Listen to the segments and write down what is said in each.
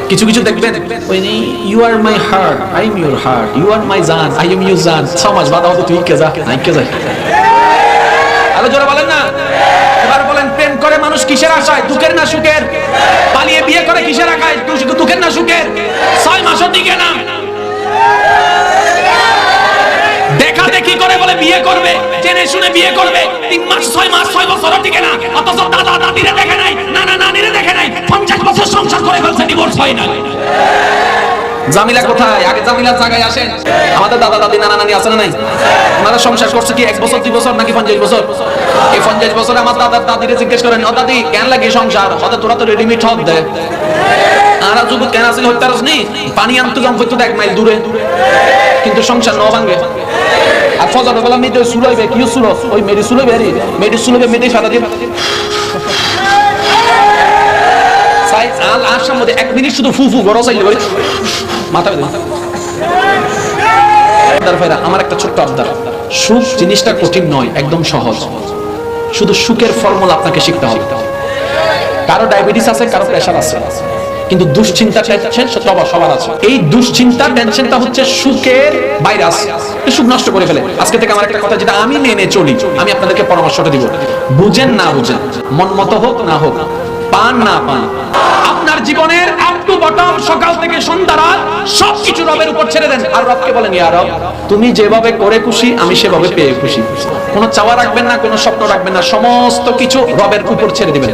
কিছু কিছু দেখবেন ওই you are my heart, I am your heart, you are my জান, আই এম ইউর জান। সমাজ বাধা হতো তুই কে যা নাই কে যা। আরো জোরে বলেন না। এবার বলেন, প্রেম করে মানুষ কিসের আশায়? দুঃখের না সুখের? পালিয়ে বিয়ে করে কিসের আশায়? দুঃখের না সুখের? 6 মাসও টিকে না। দেখা দেখি করে বলে বিয়ে করবে, জেনে শুনে বিয়ে করবে, 3 মাস 6 মাস 6 বছরও টিকে না। অথচ দাদা দাদিরে দেখে নাই, নানা নানিরে দেখে নাই, 50 বছর সংসার করে ফেলছে, ডিভোর্স হয় না। জামিলা কোথায়? আগে জামিলার জায়গায় আসেন। আমাদের দাদা দাদি নানা নানি আছে না নাই? ওনারা সংসার করছে কি 1 বছর 2 বছর নাকি 50 বছর? এই 50 বছরে আমার দাদা দাদিরে জিজ্ঞেস করেন, ও দাদি কেন লাগে সংসার? হতে তোরা তো রেডিমেড হদ দে। আর যুবক কেন আসলে হইতে পারছনি? পানি আনতে জম হইতো 1 মাইল দূরে, কিন্তু সংসার ন ভাঙে। আর ফজর বেলা মেয়েতে সুলাইবে, কি সুলো? ওই মেডি সুলাইবে, আরে মেডি সুলাইবে, মেডি সাদা দিয়ে সাই আল আসার মধ্যে 1 মিনিট শুধু ফুফু গরো চাইলে বলে মাথা বেঁধে। আমার একটা ছোট্ট আবদার, সুখ জিনিসটা কঠিন নয়, একদম সহজ। শুধু সুখের ফর্মুলা আপনাকে শিখতে হবে। কারো ডায়াবেটিস আছে, কারো প্রেসার আছে, কিন্তু দুশ্চিন্তা টেনশন সবার আছে। এই দুশ্চিন্তা টেনশনটা হচ্ছে সুখের ভাইরাস, সুখ নষ্ট করে ফেলে। আজকে থেকে আমার একটা কথা, যেটা আমি মেনে চলি, আমি আপনাদেরকে পরামর্শটা দিব। বুঝেন না বুঝেন, মন মতো হোক না হোক, পান না পান, আপনার জীবনের আপ টু বটম, সকাল থেকে সন্ধ্যা রাত সবকিছু রবের উপর ছেড়ে দেন। আর রবকে বলেন, ইয়া রব, তুমি যেভাবে করে খুশি আমি সেভাবে পেয়ে খুশি। কোনো চাওয়া রাখবেন না, কোনো স্বপ্ন রাখবেন না, সমস্ত কিছু রবের উপর ছেড়ে দিবেন।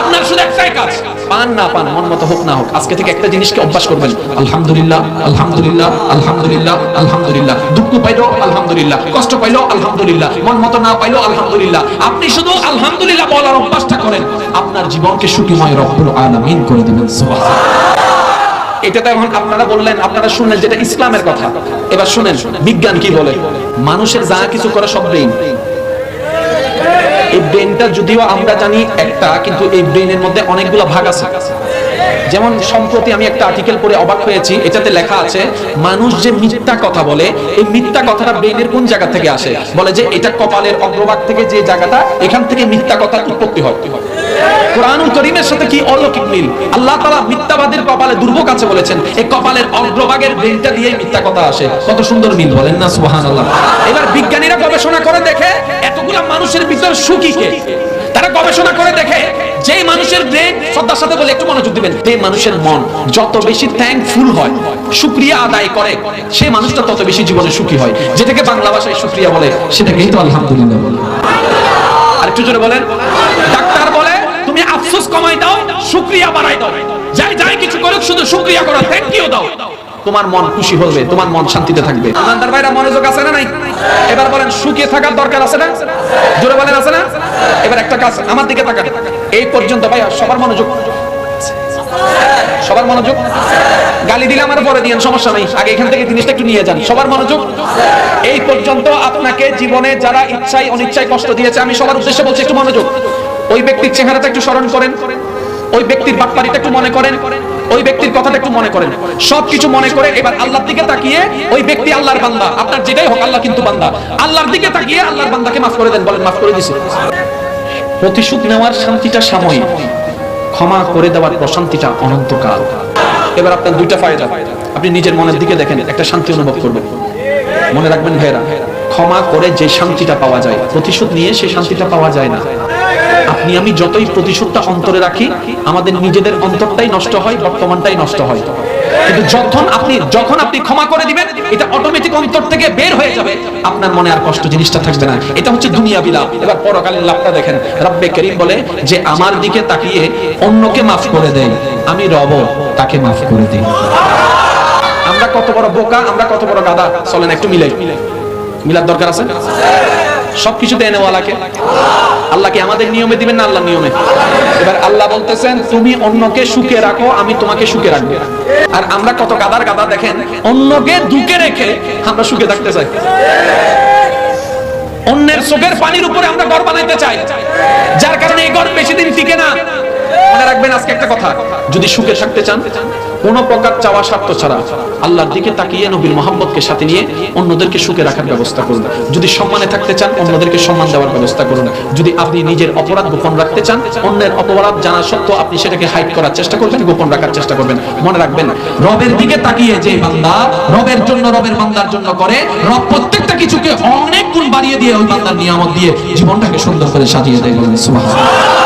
আপনার শুধু একটাই কাজ, পান না পান, মন মতো হোক না হোক, আজকে থেকে একটা জিনিসকে অভ্যাস করবেন, আলহামদুলিল্লাহ আলহামদুলিল্লাহ আলহামদুলিল্লাহ আলহামদুলিল্লাহ। দুঃখ পাইলো আলহামদুলিল্লাহ, কষ্ট পাইলো আলহামদুলিল্লাহ, মন মতো না পাইলো আলহামদুলিল্লাহ। আপনি শুধু আলহামদুলিল্লাহ বলার অভ্যাসটা করেন, আপনার জীবনকে সুখময় রব্বুল আলামিন করে দিবেন। সুবহানাল্লাহ। এটা তো এখন আপনারা বললেন, আপনারা শুনলেন যেটা ইসলামের কথা। এবার শুনেন বিজ্ঞান কি বলে। মানুষের যা কিছু করে সব ব্রেইন। এই ব্রেইনটা যদিও আমরা জানি একটা, কিন্তু এই ব্রেইনের মধ্যে অনেকগুলো ভাগ আছে। যেমন সম্প্রতি আমি একটা আর্টিকেল পড়ে অবাক হয়েছি, এটাতে লেখা আছে মানুষ যে মিথ্যা কথা বলে, এই মিথ্যা কথাটা ব্রেইনের কোন জায়গা থেকে আসে? বলে যে এটা কপালের অগ্রভাগ থেকে, যে জায়গাটা, এখান থেকে মিথ্যা কথার উৎপত্তি হয়। কোরআনুল কারীমের সাথে কি অলৌকিক মিল! আল্লাহ তাআলা মিথ্যাবাদীর কপালে দুর্ভোগ আছে বলেছেন, এই কপালের অগ্রভাগের ব্রেইনটা দিয়ে মিথ্যা কথা আসে। কত সুন্দর মিল, বলেন না সুবহানাল্লাহ। এবার বিজ্ঞানীরা গবেষণা করে দেখে এতগুলা মানুষের ভিতর সুখী কে। তারা গবেষণা করে দেখে যে মানুষের ব্রেন, শ্রদ্ধার সাথে বলে একটু মনোযোগ দিবেন, যে মানুষের মন যত বেশি থ্যাঙ্কফুল হয়, শুকরিয়া আদায় করে, সেই মানুষটা তত বেশি জীবনে সুখী হয়। যেটাকে বাংলা ভাষায় শুকরিয়া বলে, সেটাকেই তো আলহামদুলিল্লাহ বলে। আর একটু জোরে বলেন। ডাক্তার বলে তুমি আফসোস কমাই দাও, শুকরিয়া বাড়াই দাও, যাই যাই কিছু করুক শুধু শুকরিয়া করো, থ্যাংক ইউ দাও, তোমার মন খুশি হবে, তোমার মন শান্তিতে থাকবে। ইমানদার ভাইরা, মনোযোগ আছে না নাই? এবার বলেন, সুখে থাকার দরকার আছে না? জোরে বলেন, আছে না? এবার একটা কাজ, আমার দিকে তাকান। এই পর্যন্ত ভাই সবার মনোযোগ, সবার মনোযোগ। গালি দিলে আমার পরে দিয়েন, সমস্যা নাই, আগে এখান থেকে জিনিসটা একটু নিয়ে যান। সবার মনোযোগ। এই পর্যন্ত আপনাকে জীবনে যারা ইচ্ছায় অনিচ্ছায় কষ্ট দিয়েছে, আমি সবার উদ্দেশ্যে বলছি, একটু মনোযোগ। ওই ব্যক্তির চেহারাটা একটু স্মরণ করেন, ওই ব্যক্তির বাটপারিটা একটু মনে করেন, ওই ব্যক্তির কথাটা একটু মনে করেন, সবকিছু মনে করে এবার আল্লাহর দিকে তাকিয়ে, ওই ব্যক্তি আল্লাহর বান্দা, আপনার যেটাই হোক আল্লাহ কিন্তু বান্দা, আল্লাহর দিকে তাকিয়ে আল্লাহর বান্দাকে মাফ করে দেন। বলেন, মাফ করে দিছি। প্রতিশোধ নেওয়ার শান্তিটা সাময়িক, ক্ষমা করে দেওয়ার প্রশান্তিটা অনন্তকাল। এবার আপনার দুইটা ফায়দা, আপনি নিজের মনের দিকে দেখেন, একটা শান্তি অনুভব করবেন। মনে রাখবেন ভাইরা, ক্ষমা করে যে শান্তিটা পাওয়া যায়, প্রতিশোধ নিয়ে সেই শান্তিটা পাওয়া যায় না। আপনি আমি যতই প্রতিশোধটা অন্তরে রাখি, আমাদের নিজেদের অন্তরটাই নষ্ট হয়, বর্তমানটাই নষ্ট হয়। কিন্তু যখন আপনি ক্ষমা করে দিবেন, এটা অটোমেটিক অন্তর থেকে বের হয়ে যাবে, আপনার মনে আর কষ্ট জিনিসটা থাকবে না। এটা হচ্ছে দুনিয়াবি লাভ। এবার পরকালীন লাভটা দেখেন। রব্বে কারীম বলে যে আমার দিকে তাকিয়ে অন্যকে মাফ করে দেয়, আমি রব তাকে মাফ করে দিই। আমরা কত বড় বোকা, আমরা কত বড় গাদা। চলেন একটু মিলার দরকার আছে। সবকিছুতে এনেওয়ালাকে আল্লাহকে আমাদের নিয়মে দিবেন না আল্লাহর নিয়মে? এবার আল্লাহ বলতেছেন, তুমি অন্যকে সুখে রাখো, আমি তোমাকে সুখে রাখবো। আর আমরা কত গাদার গাদা দেখেন, অন্যকে দুঃখে রেখে আমরা সুখে থাকতে চাই। অন্যের চোখের পানির উপরে আমরা ঘর বানাইতে চাই, যার কারণে এই ঘর বেশি দিন টিকে না। মনে রাখবেন আজকে একটা কথা, যদি সুখে থাকতে চান কোন প্রকার চাওয়া স্বার্থ ছাড়া আল্লাহর দিকে তাকিয়ে নবীর মহব্বতকে সাথে নিয়ে অন্যদেরকে সুখে রাখার ব্যবস্থা করুন। যদি সম্মানে থাকতে চান অন্যদেরকে সম্মান দেওয়ার ব্যবস্থা করুন। যদি আপনি নিজের অপরাধ গোপন রাখতে চান, অন্যের অপরাধ জানা সত্ত্বেও আপনি সেটাকে হাইড করার চেষ্টা করবেন, গোপন রাখার চেষ্টা করবেন। মনে রাখবেন, রবের দিকে তাকিয়ে যে বান্দা রবের জন্য, রবের বান্দার জন্য করে, রব প্রত্যেকটা কিছুকে অনেক গুণ বাড়িয়ে দিয়ে ওই বান্দার নিয়ামত দিয়ে জীবনটাকে সুন্দর করে সাজিয়ে দেয়। বলেন সুবহানাল্লাহ।